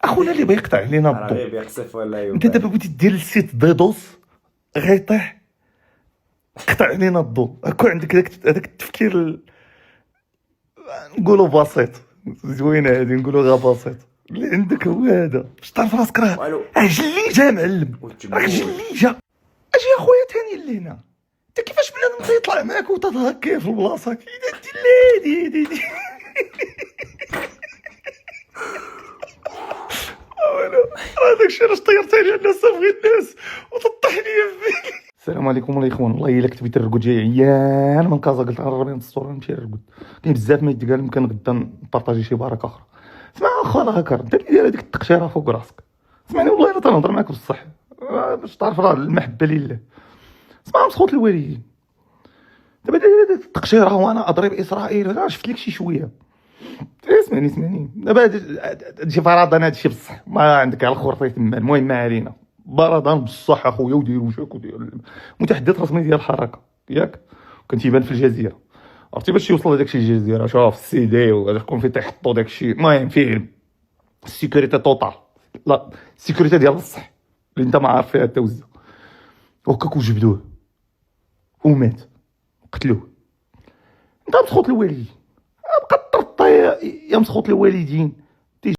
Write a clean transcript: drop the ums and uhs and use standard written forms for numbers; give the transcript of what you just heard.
اخونا اللي بغى يقطع علينا راه الضوء. غير بيقصف ولا انت دابا بغيتي دير السيت ديدوس غيطيح، قطع علينا الضوء. كون عندك هذاك التفكير نقولوا بسيط، زوينه هذه، نقولوا غير بسيط. اللي عندك هو هذا، باش تعرف راسك راه والو. جليجه معلم، والجمهور. راك جليجه. اجي يا خويا ثاني لهنا، انت كيفاش بنادم تيطلع معاك وتتهكى في البلاصه كي دي هذاك الشيء علاش طيرت عليه الناس، صافي الناس وتطيح ليا في السلام عليكم الاخوان. والله الا كنت بغيت نرقد جاي عيان من كازا، قلت نهرب من الصوره نمشي نرقد. كاين بزاف ما يتقال، يمكن غدا نبارطاجي شي بركه اخرى. اسمع اخويا هكر، انت اللي داير هذيك التقشيره فوق راسك. اسمعني والله الا تنهضر معاك بصح باش تعرف راه المحبه لله. اسمع مسخوط الوالدين، دابا داير هذيك التقشيره وانا اضرب اسرائيل، راه شفت لك شي شويه. اسمعني دابا هادشي فرضان، هادشي بصح ما عندك على الخرطي تما. المهم ما علينا، برضان بصح اخويا، ودير وجهك ودير متحدث رسمي ديال الحركه ياك. كنت يبان في الجزيره، عرفتي باش يوصل داكشي الجزيره، شوف السي دي وغادي في تيحطوا داكشي. المهم فيه السيكوريتي توتال، لا السيكوريتي ديال بصح اللي انت ما عارف فيها التوزه. وهكاك وجبدوه ومات، قتلوه. انت مسخوط الوالدين، بقى طرطا يا مسخوط الوالدين.